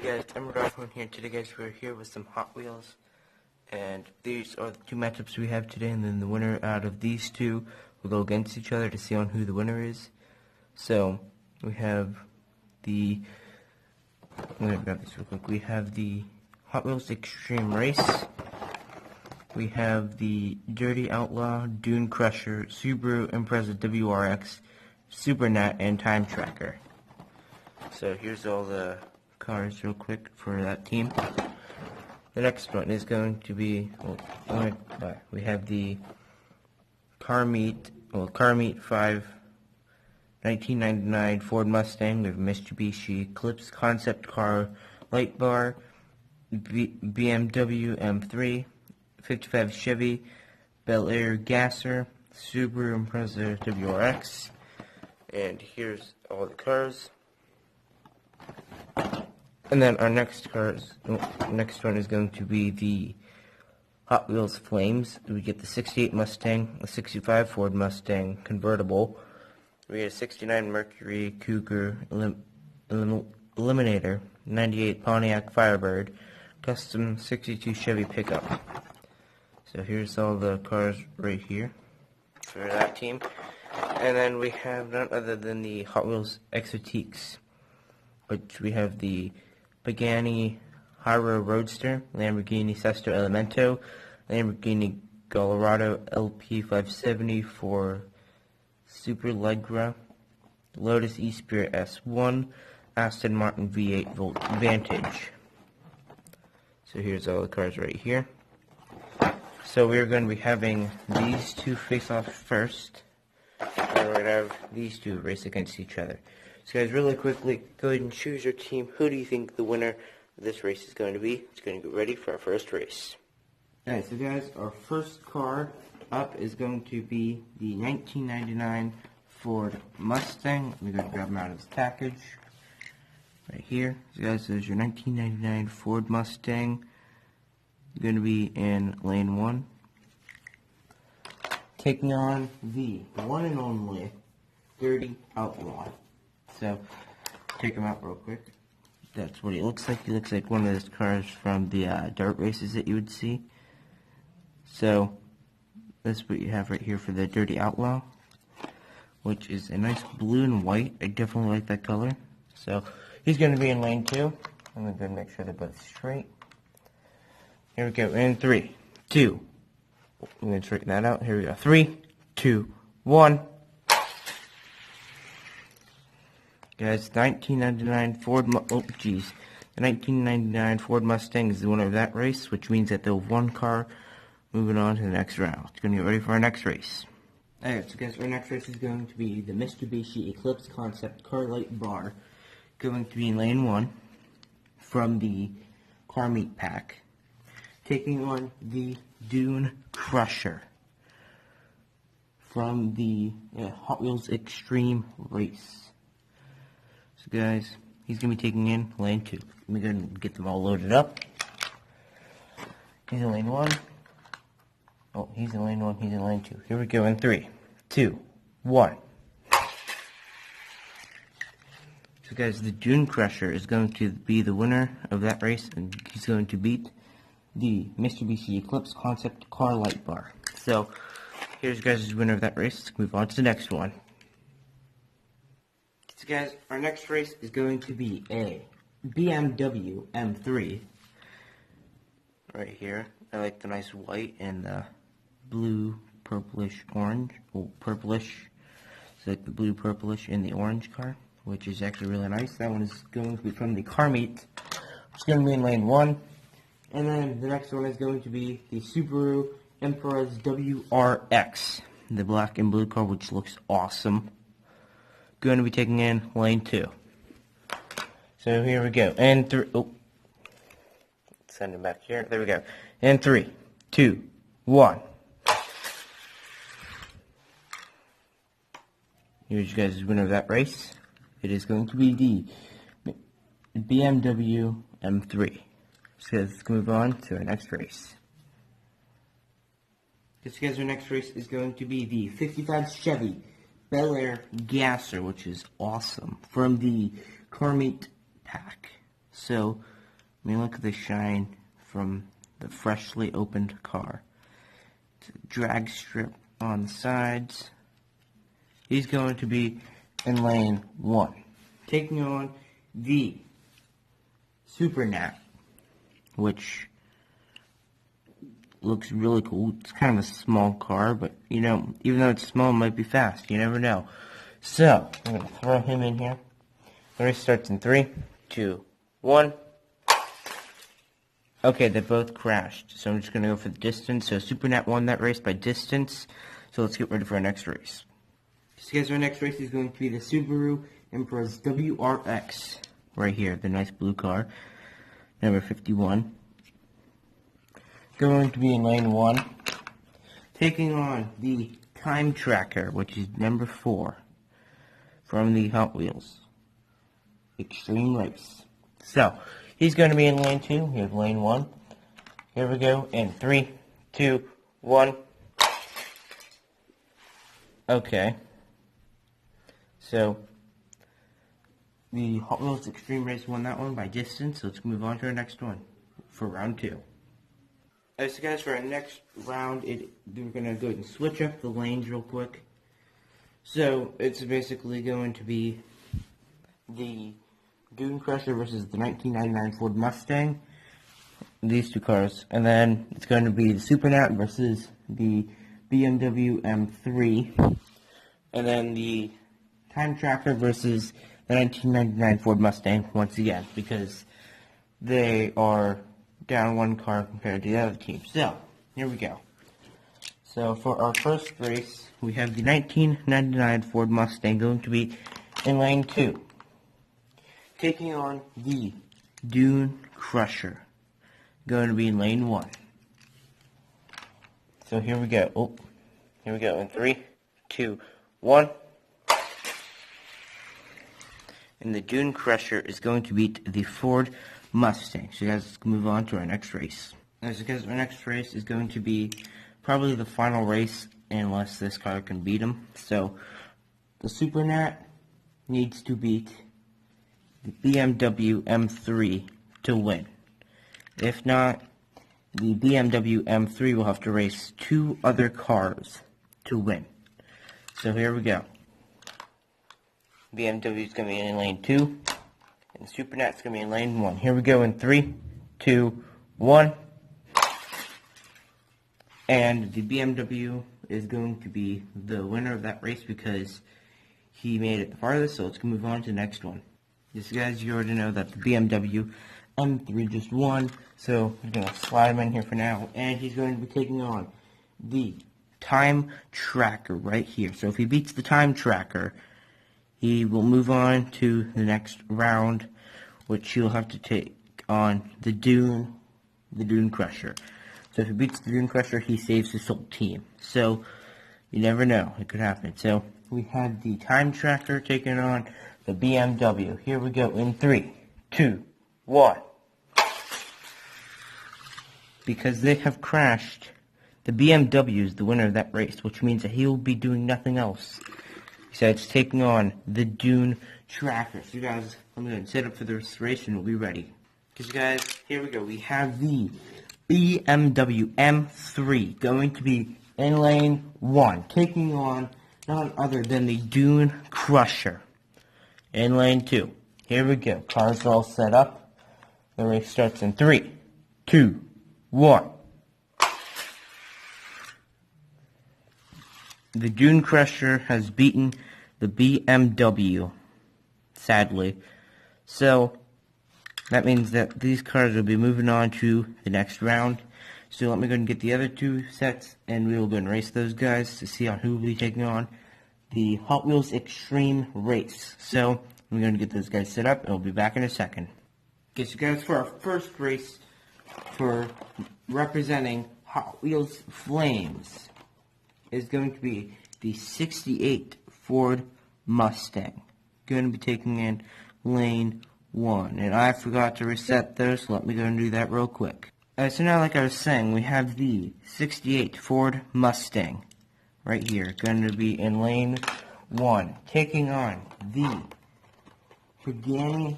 Guys, I'm Rodman here. Today guys, we're here with some Hot Wheels, and these are the two matchups we have today, and then the winner out of these two will go against each other to see on who the winner is. So we have the, I'm going to grab this real quick. We have the Hot Wheels Extreme Race, we have the Dirty Outlaw, Dune Crusher, Subaru Impreza WRX, Super Nat, and Time Tracker. So here's all the cars real quick for that team. The next one is going to be, we have the Car Meet 5 1999 Ford Mustang with Mitsubishi Eclipse concept car light bar, BMW M3, 55 Chevy Bel Air Gasser, Subaru Impreza WRX, and here's all the cars. And then our next one is going to be the Hot Wheels Flames. We get the 68 Mustang, a 65 Ford Mustang convertible. We get a 69 Mercury Cougar Eliminator, 98 Pontiac Firebird, custom 62 Chevy pickup. So here's all the cars right here for that team. And then we have none other than the Hot Wheels Exotiques, which we have the Pagani Haro Roadster, Lamborghini Sesto Elemento, Lamborghini Gallardo LP570 for Superleggera, Lotus E-Spirit S1, Aston Martin V8 Volt Vantage. So here's all the cars right here. So we're going to be having these two face off first, and we're going to have these two race against each other. So guys, really quickly, go ahead and choose your team. Who do you think the winner of this race is going to be? It's going to get ready for our first race. Alright, so guys, our first car up is going to be the 1999 Ford Mustang. Let me go grab them out of this package. Right here. So guys, there's your 1999 Ford Mustang. It's going to be in lane 1. Taking on the one and only Dirty Outlaw. So, take him out real quick. That's what he looks like. He looks like one of those cars from the dirt races that you would see. So, that's what you have right here for the Dirty Outlaw, which is a nice blue and white. I definitely like that color. So, he's going to be in lane 2. I'm going to go make sure they're both straight. Here we go. In 3, 2. I'm going to straighten that out. Here we go. 3, 2, 1. Guys, 1999 Ford, the 1999 Ford Mustang is the winner of that race, which means that they'll have one car moving on to the next round. It's going to get ready for our next race. Alright, so guys, our next race is going to be the Mitsubishi Eclipse Concept Car Light Bar, going to be in lane 1 from the Car Meet pack, taking on the Dune Crusher from the Hot Wheels Extreme Race. So guys, he's going to be taking in lane 2. Let me go and get them all loaded up. He's in lane 1. Oh, he's in lane 1, he's in lane 2. Here we go in 3, 2, 1. So guys, the Dune Crusher is going to be the winner of that race, and he's going to beat the Mitsubishi Eclipse Concept Car Light Bar. So, here's guys' winner of that race. Let's move on to the next one. So guys, our next race is going to be a BMW M3. Right here. I like the nice white and the blue, purplish, orange. Oh, purplish. So like the blue, purplish, and the orange car, which is actually really nice. That one is going to be from the Car Meet. It's going to be in lane 1. And then the next one is going to be the Subaru Impreza WRX. The black and blue car, which looks awesome. Going to be taking in lane 2. So here we go. And 3. Oh, send him back here. There we go. And 3, 2, 1. Here's you guys' winner of that race. It is going to be the BMW M3. So let's move on to our next race. This guys, our next race is going to be the 55 Chevy Bel Air Gasser, which is awesome, from the Car Meet pack. So I mean, look at the shine from the freshly opened car. It's a drag strip on the sides. He's going to be in lane 1, taking on the Super Nat, which looks really cool. It's kind of a small car, but, you know, even though it's small, it might be fast. You never know. So, I'm going to throw him in here. The race starts in 3, 2, 1. Okay, they both crashed, so I'm just going to go for the distance. So, Super Nat won that race by distance. So, let's get ready for our next race. So, guys, our next race is going to be the Subaru Impreza WRX. Right here, the nice blue car. Number 51. Going to be in lane 1. Taking on the Time Tracker, which is number 4. From the Hot Wheels Extreme Race. So, he's going to be in lane 2. Here's lane 1. Here we go. In 3, 2, 1. Okay. So, the Hot Wheels Extreme Race won that one by distance. So let's move on to our next one for round 2. Alright, so guys, for our next round, we're going to go ahead and switch up the lanes real quick. So, it's basically going to be the Dune Crusher versus the 1999 Ford Mustang. These two cars. And then it's going to be the Super Nat versus the BMW M3. And then the Time Tracker versus the 1999 Ford Mustang once again, because they are down one car compared to the other team. So, here we go. So, for our first race, we have the 1999 Ford Mustang going to be in lane 2. Taking on the Dune Crusher, going to be in lane 1. So, here we go. Oh, here we go. In 3, 2, 1. And the Dune Crusher is going to beat the Ford Mustang. So guys, let's move on to our next race. So guys, our next race is going to be probably the final race unless this car can beat him. So the Super Nat needs to beat the BMW M3 to win. If not, the BMW M3 will have to race 2 other cars to win. So here we go. BMW is going to be in lane 2, and the Super Nat's going to be in lane 1. Here we go in 3, 2, 1. And the BMW is going to be the winner of that race because he made it the farthest, so let's move on to the next one. Yes, guys, you already know that the BMW M3 just won, so I'm going to slide him in here for now, and he's going to be taking on the Time Tracker right here. So if he beats the Time Tracker, he will move on to the next round, which he'll have to take on the Dune Crusher. So if he beats the Dune Crusher, he saves his whole team. So, you never know. It could happen. So, we have the Time Tracker taking on the BMW. Here we go in 3, 2, 1. Because they have crashed, the BMW is the winner of that race, which means that he will be doing nothing else. So it's taking on the Dune Tracker. So you guys, I'm going to set up for the race and we'll be ready. Because guys, here we go. We have the BMW M3 going to be in lane 1, taking on none other than the Dune Crusher in lane 2. Here we go. Cars are all set up. The race starts in 3, 2, 1. The Dune Crusher has beaten the BMW, sadly. So, that means that these cars will be moving on to the next round. So let me go and get the other 2 sets, and we will go and race those guys to see who will be taking on the Hot Wheels Extreme Race. So, I'm going to get those guys set up, and we'll be back in a second. Okay, so guys, for our first race, for representing Hot Wheels Flames, is going to be the 68 Ford Mustang. Going to be taking in lane 1. And I forgot to reset those, so let me go and do that real quick. So now, like I was saying, we have the 68 Ford Mustang right here. Going to be in lane 1. Taking on the Pagani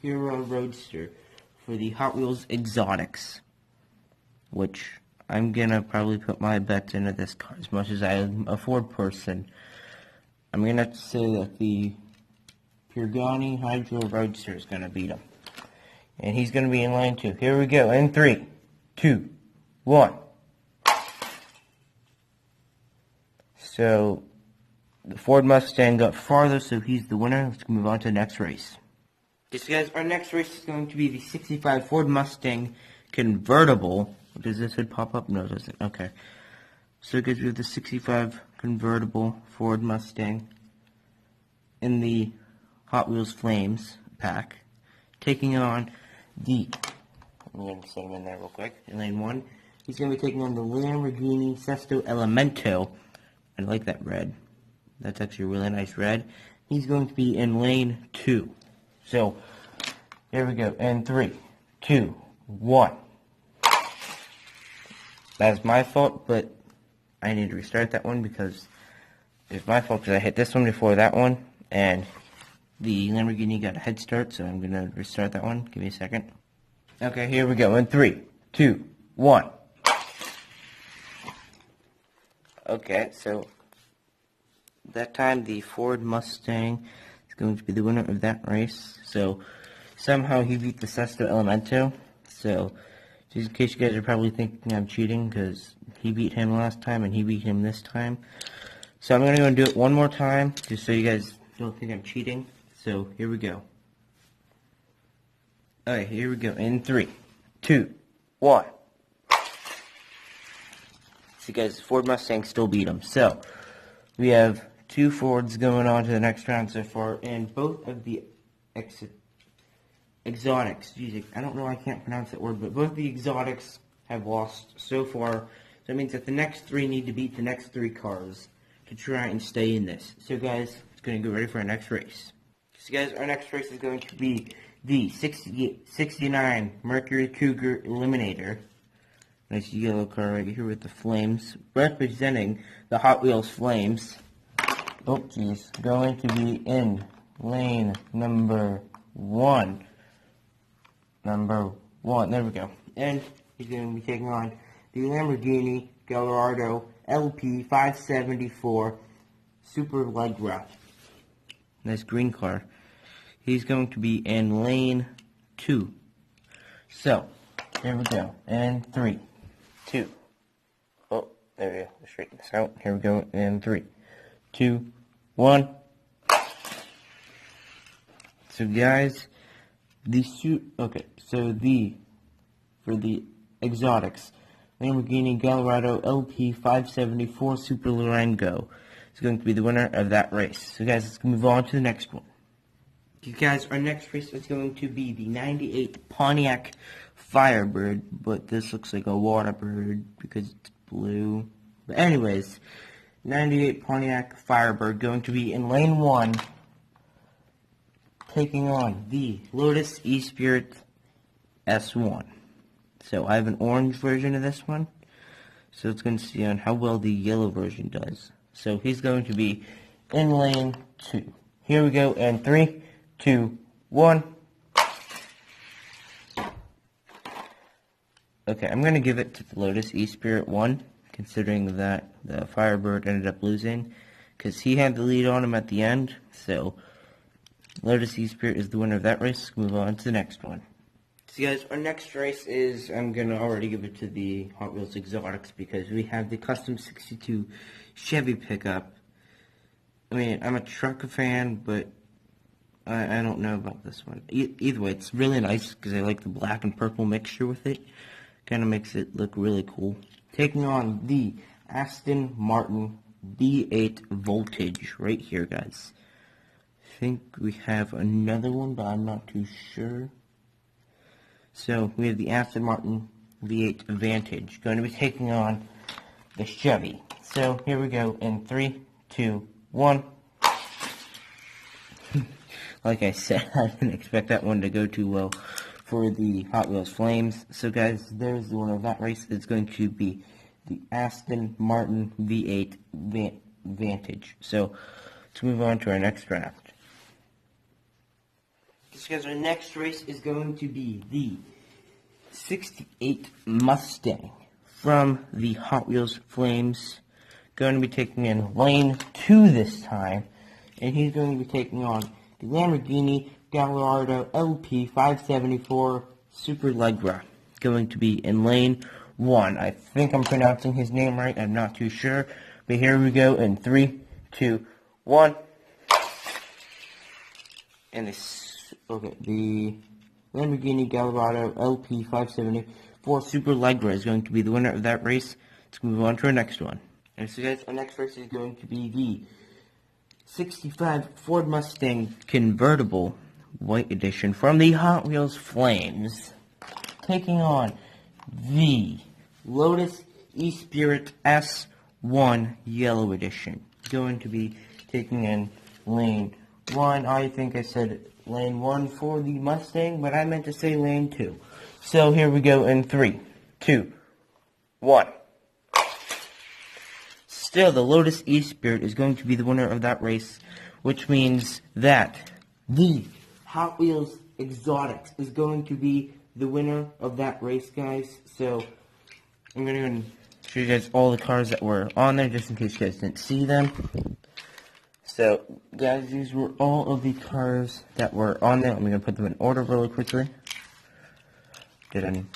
Hero Roadster for the Hot Wheels Exotics, which I'm gonna probably put my bets into this car as much as I am a Ford person. I'm gonna have to say that the Pagani Hydro Roadster is gonna beat him. And he's gonna be in line 2. Here we go, in 3, 2, 1. So, the Ford Mustang got farther, so he's the winner. Let's move on to the next race. Okay, so guys, our next race is going to be the 65 Ford Mustang convertible. Does this hood pop up? No, it doesn't. Okay. So guys, we have the 65 convertible Ford Mustang in the Hot Wheels Flames pack, taking on the, I'm going to set him in there real quick, in lane 1. He's going to be taking on the Lamborghini Sesto Elemento. I like that red. That's actually a really nice red. He's going to be in lane 2. So, here we go. In 3, 2, 1. That's my fault, but I need to restart that one because it's my fault because I hit this one before that one, and the Lamborghini got a head start, so I'm going to restart that one. Give me a second. Okay, here we go. In 3, 2, 1. Okay, so that time the Ford Mustang is going to be the winner of that race. So somehow he beat the Sesto Elemento. So just in case you guys are probably thinking I'm cheating because he beat him last time and he beat him this time. So I'm going to go and do it one more time just so you guys don't think I'm cheating. So here we go. Alright, here we go. In 3, 2, 1. See guys, Ford Mustang still beat him. So we have 2 Fords going on to the next round so far, and both of the exotics, geez, I don't know, I can't pronounce that word, but both the exotics have lost so far. So that means that the next 3 need to beat the next 3 cars to try and stay in this. So guys, it's going to go ready for our next race. So guys, our next race is going to be the 69 Mercury Cougar Eliminator. Nice yellow car right here with the flames, representing the Hot Wheels Flames. Oh, geez. Going to be in lane number 1. There we go. And he's going to be taking on the Lamborghini Gallardo LP 574 Super Legra. Nice green car. He's going to be in lane 2. So, here we go. In 3, 2. Oh, there we go. Let's straighten this out. Here we go. In 3, 2, 1. So guys, for the exotics, Lamborghini Gallardo LP 574 Super Durango is going to be the winner of that race. So guys, let's move on to the next one. You guys, our next race is going to be the 98 Pontiac Firebird, but this looks like a water bird because it's blue. But anyways, 98 Pontiac Firebird going to be in lane 1, taking on the Lotus E-Spirit S1. So I have an orange version of this one, so it's going to see on how well the yellow version does. So he's going to be in lane 2. Here we go, and 3, 2, 1. Okay, I'm going to give it to the Lotus E-Spirit 1, considering that the Firebird ended up losing, because he had the lead on him at the end. So Lotus E-Spirit is the winner of that race. Move on to the next one. So guys, our next race is, I'm going to already give it to the Hot Wheels Exotics, because we have the Custom 62 Chevy pickup. I mean, I'm a truck fan, but I don't know about this one. Either way, it's really nice because I like the black and purple mixture with it. Kind of makes it look really cool. Taking on the Aston Martin V8 Voltage right here, guys. I think we have another one, but I'm not too sure. So we have the Aston Martin V8 Vantage going to be taking on the Chevy. So here we go in 3, 2, 1. Like I said, I didn't expect that one to go too well for the Hot Wheels Flames. So guys, there's the winner of that race. It's going to be the Aston Martin V8 Vantage. So let's move on to our next draft. So guys, our next race is going to be the 68 Mustang from the Hot Wheels Flames. Going to be taking in lane 2 this time. And he's going to be taking on the Lamborghini Gallardo LP 574 Superleggera. Going to be in lane 1. I think I'm pronouncing his name right. I'm not too sure. But here we go in 3, 2, 1. And the Lamborghini Gallardo LP 574 Superleggera is going to be the winner of that race. Let's move on to our next one. And so guys, our next race is going to be the 65 Ford Mustang Convertible White Edition from the Hot Wheels Flames, taking on the Lotus E-Spirit S1 Yellow Edition. Going to be taking in lane 1. I think I said lane 1 for the Mustang, but I meant to say lane 2. So here we go in 3, 2, 1. Still, the Lotus E-Spirit is going to be the winner of that race, which means that the Hot Wheels Exotics is going to be the winner of that race, guys. So I'm going to show you guys all the cars that were on there, just in case you guys didn't see them. So, guys, these were all of the cars that were on there. I'm going to put them in order really quickly. And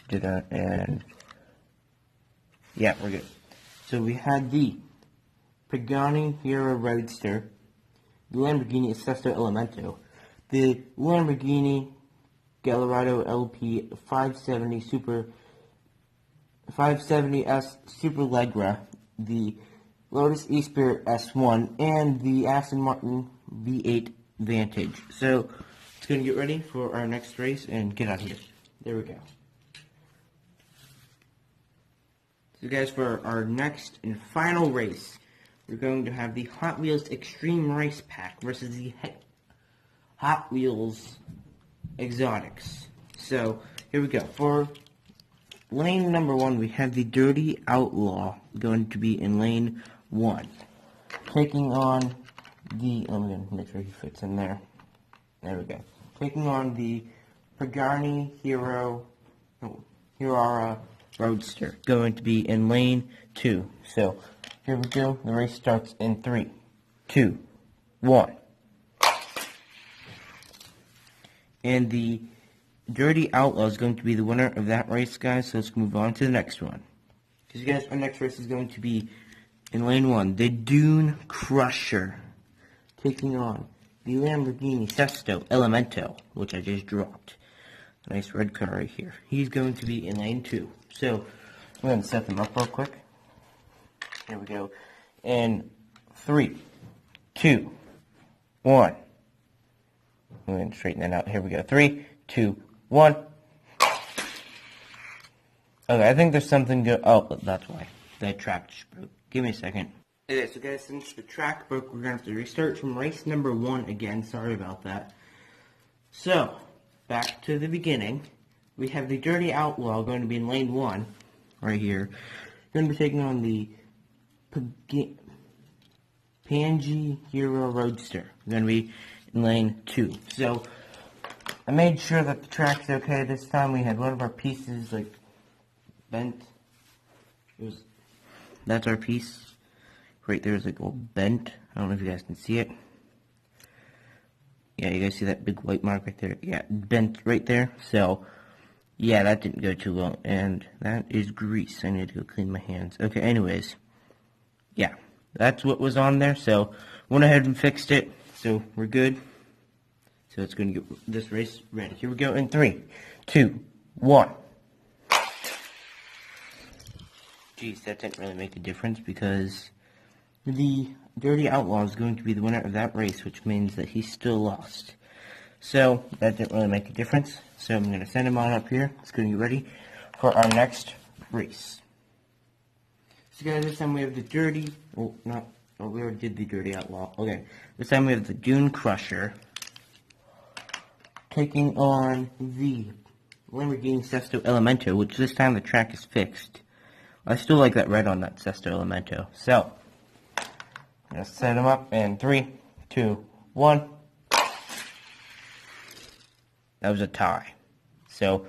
yeah, we're good. So we had the Pagani Hero Roadster, the Lamborghini Sesto Elemento, the Lamborghini Gallardo LP 570S Superleggera, the Lotus E-Spirit S1, and the Aston Martin V8 Vantage. So, let's go and get ready for our next race and get out of here. There we go. So guys, for our next and final race, we're going to have the Hot Wheels Extreme Race Pack versus the Hot Wheels Exotics. So, here we go. For lane number 1, we have the Dirty Outlaw going to be in lane 1. Taking on the, I'm going to make sure he fits in there. There we go. Taking on the Pagani Hero Roadster, going to be in lane 2. So, here we go. The race starts in 3, 2, 1. And the Dirty Outlaw is going to be the winner of that race, guys. So let's move on to the next one. Because, guys, our next race is going to be in lane 1, the Dune Crusher, taking on the Lamborghini Sesto Elemento, which I just dropped. Nice red car right here. He's going to be in lane 2. So, I'm going to set them up real quick. Here we go. In 3, 2, 1. I'm going to straighten that out. Here we go. 3, 2, 1. Okay, I think there's something good. Oh, that's why. That track just broke. Give me a second. Okay, so guys, since the track broke, we're going to have to restart from race number 1 again. Sorry about that. So, back to the beginning. We have the Dirty Outlaw going to be in lane 1, right here. Going to be taking on the Pagani Hero Roadster. Going to be in lane 2. So, I made sure that the track's okay this time. We had one of our pieces, like, bent. That's our piece. Right there is, like, all bent. I don't know if you guys can see it. Yeah, you guys see that big white mark right there? Yeah, bent right there. So, yeah, that didn't go too well. And that is grease. I need to go clean my hands. Okay, anyways. Yeah, that's what was on there. So, went ahead and fixed it. So, we're good. So, it's going to get this race ready. Here we go in 3, 2, 1. Geez, that didn't really make a difference because the Dirty Outlaw is going to be the winner of that race, which means that he still lost. So, that didn't really make a difference. So, I'm going to send him on up here. Let's get ready for our next race. So, guys, this time we have the Dirty... Oh, not... Oh, we already did the Dirty Outlaw. Okay. This time we have the Dune Crusher taking on the Lamborghini Sesto Elemento, which this time the track is fixed. I still like that red on that Sesto Elemento. So, I'm going to set them up in 3, 2, 1. That was a tie. So,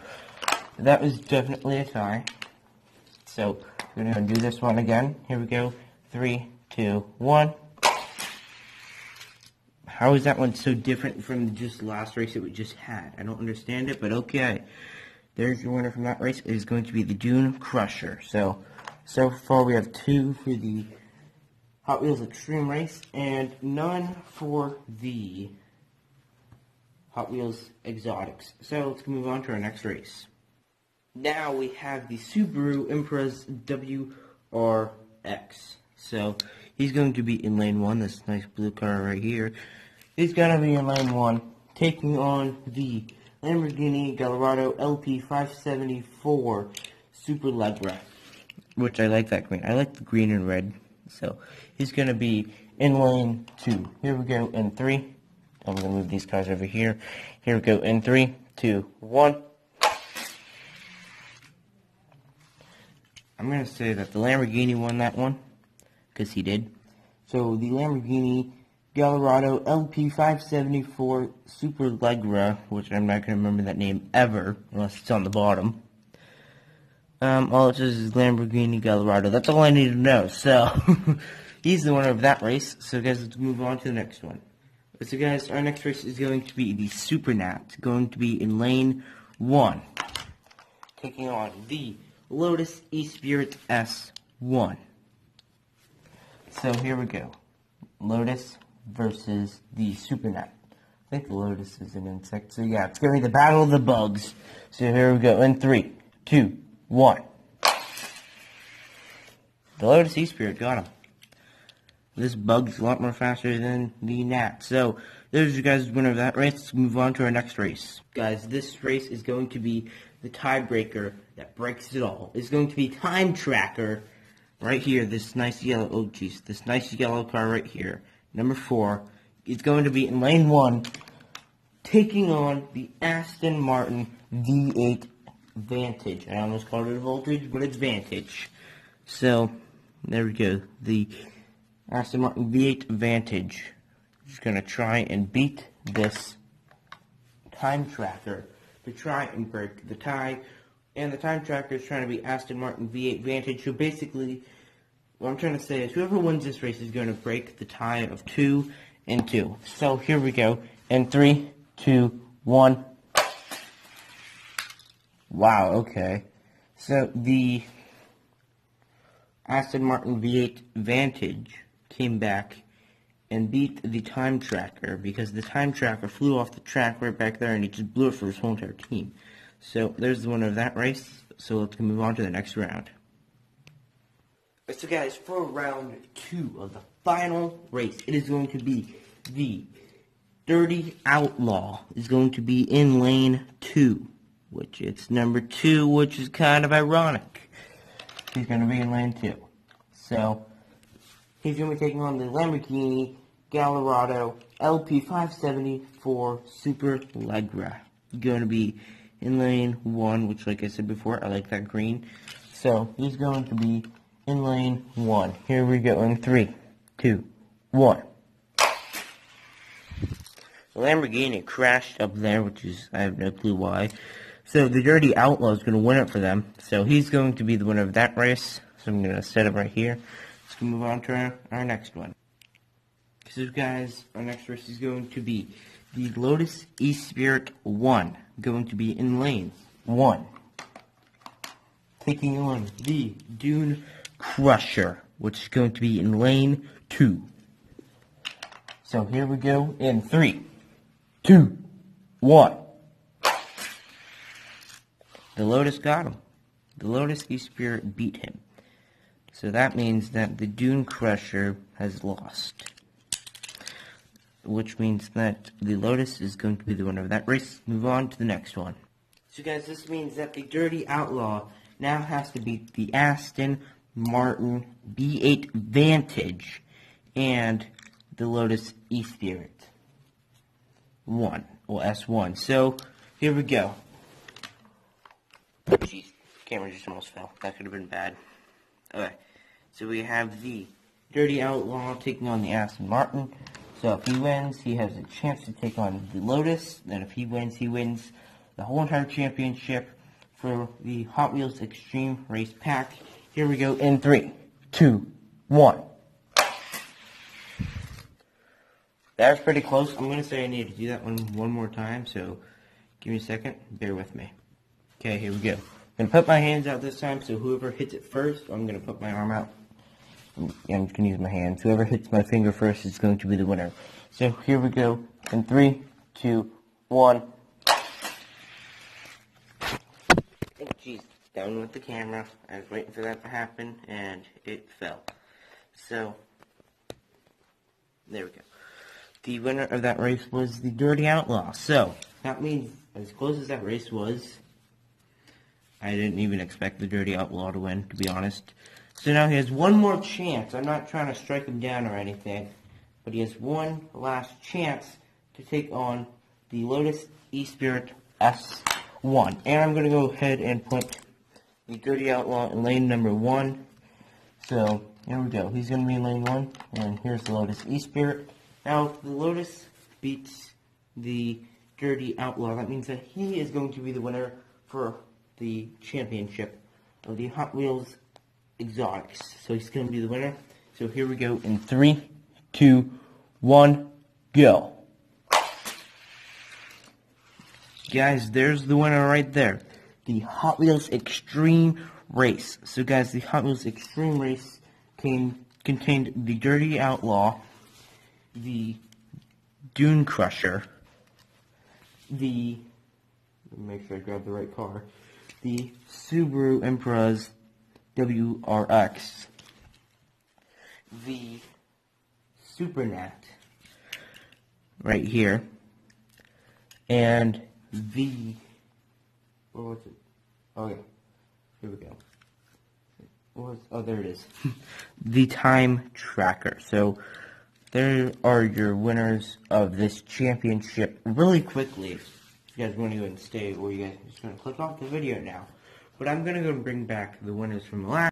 that was definitely a tie. So we're going to do this one again. Here we go. 3, 2, 1. How is that one so different from just the last race that we just had? I don't understand it, but okay. There's your winner from that race. It is going to be the Dune Crusher. So far we have 2 for the Hot Wheels Extreme Race and none for the Hot Wheels Exotics. So let's move on to our next race. Now we have the Subaru Impreza WRX. So he's going to be in lane 1, this nice blue car right here. He's going to be in lane 1, taking on the Lamborghini Gallardo LP574 Superleggera, which I like that green. I like the green and red. So he's going to be in lane 2. Here we go in 3. I'm going to move these cars over here. Here we go in 3, 2, 1. I'm going to say that the Lamborghini won that one, because he did. So the Lamborghini Gallardo LP574 Superleggera, which I'm not going to remember that name ever, unless it's on the bottom. All it says is Lamborghini Gallardo. That's all I need to know. So, he's the winner of that race. So guys, let's move on to the next one. So guys, our next race is going to be the Super Gnat, going to be in lane 1, taking on the Lotus E-Spirit S1. So here we go. Lotus versus the Super Gnat. I think the Lotus is an insect. So yeah, it's going to be the Battle of the Bugs. So here we go in 3, 2, 1. The Lotus E-Spirit got him. This bug's a lot more faster than the Gnat. So there's you guys' winner of that race. Let's move on to our next race. Guys, this race is going to be the tiebreaker that breaks it all. It's going to be Time Tracker right here. This nice yellow, this nice yellow car right here. Number 4. It's going to be in lane 1, taking on the Aston Martin V8 Vantage. I almost called it a Voltage, but it's Vantage. So, there we go. The Aston Martin V8 Vantage is going to try and beat this Time Tracker to try and break the tie. And the Time Tracker is trying to be Aston Martin V8 Vantage. So basically, what I'm trying to say is whoever wins this race is going to break the tie of 2 and 2. So here we go. In 3, 2, 1. Wow, okay. So the Aston Martin V8 Vantage came back and beat the Time Tracker because the Time Tracker flew off the track right back there and he just blew it for his whole entire team. So there's the winner of that race. So let's move on to the next round. So guys, for round 2 of the final race, it is going to be the Dirty Outlaw is going to be in lane 2, which it's number 2, which is kind of ironic. He's going to be in lane 2. So he's going to be taking on the Lamborghini Gallardo LP574 Superleggera. Going to be in lane 1, which like I said before, I like that green. So he's going to be in lane 1. Here we go in 3, 2, 1. The Lamborghini crashed up there, which is, I have no clue why. So the Dirty Outlaw is going to win it for them. So he's going to be the winner of that race. So I'm going to set him right here. Let's move on to our next one. So guys, our next race is going to be the Lotus E-Spirit 1. Going to be in lane 1. Taking on the Dune Crusher, which is going to be in lane 2. So here we go in 3, 2, 1. The Lotus got him. The Lotus E-Spirit beat him. So that means that the Dune Crusher has lost. Which means that the Lotus is going to be the winner of that race. Move on to the next one. So guys, this means that the Dirty Outlaw now has to beat the Aston Martin V8 Vantage and the Lotus E-Spirit 1, or S1. So, here we go. Jeez, camera just almost fell. That could have been bad. Okay, so we have the Dirty Outlaw taking on the Aston Martin. So if he wins, he has a chance to take on the Lotus. Then if he wins the whole entire championship for the Hot Wheels Extreme Race Pack. Here we go in 3, 2, 1. That was pretty close. I'm going to say I need to do that one more time, so give me a second. Bear with me. Okay, here we go. I'm going to put my hands out this time, so whoever hits it first, I'm going to put my arm out. I'm just going to use my hands. Whoever hits my finger first is going to be the winner. So here we go in 3, 2, 1. Oh, jeez. Down with the camera. I was waiting for that to happen, and it fell. So, there we go. The winner of that race was the Dirty Outlaw. So, that means, as close as that race was, I didn't even expect the Dirty Outlaw to win, to be honest. So now he has one more chance. I'm not trying to strike him down or anything, but he has one last chance to take on the Lotus E-Spirit S1. And I'm going to go ahead and put the Dirty Outlaw in lane number 1. So, here we go. He's going to be in lane 1, and here's the Lotus E-Spirit. Now, if the Lotus beats the Dirty Outlaw, that means that he is going to be the winner for the championship of the Hot Wheels Exotics. So he's going to be the winner. So here we go in 3, 2, 1, go. Guys, there's the winner right there. The Hot Wheels Extreme Race. So guys, the Hot Wheels Extreme Race contained the Dirty Outlaw, the Dune Crusher, let me make sure I grab the right car, the Subaru Impreza WRX, the Supernat, right here, and the, where was it? Oh yeah, here we go. Oh, there it is. The Time Tracker. So, there are your winners of this championship. Really quickly, if you guys want to go and stay, or you guys are just going to click off the video now. But I'm going to go and bring back the winners from last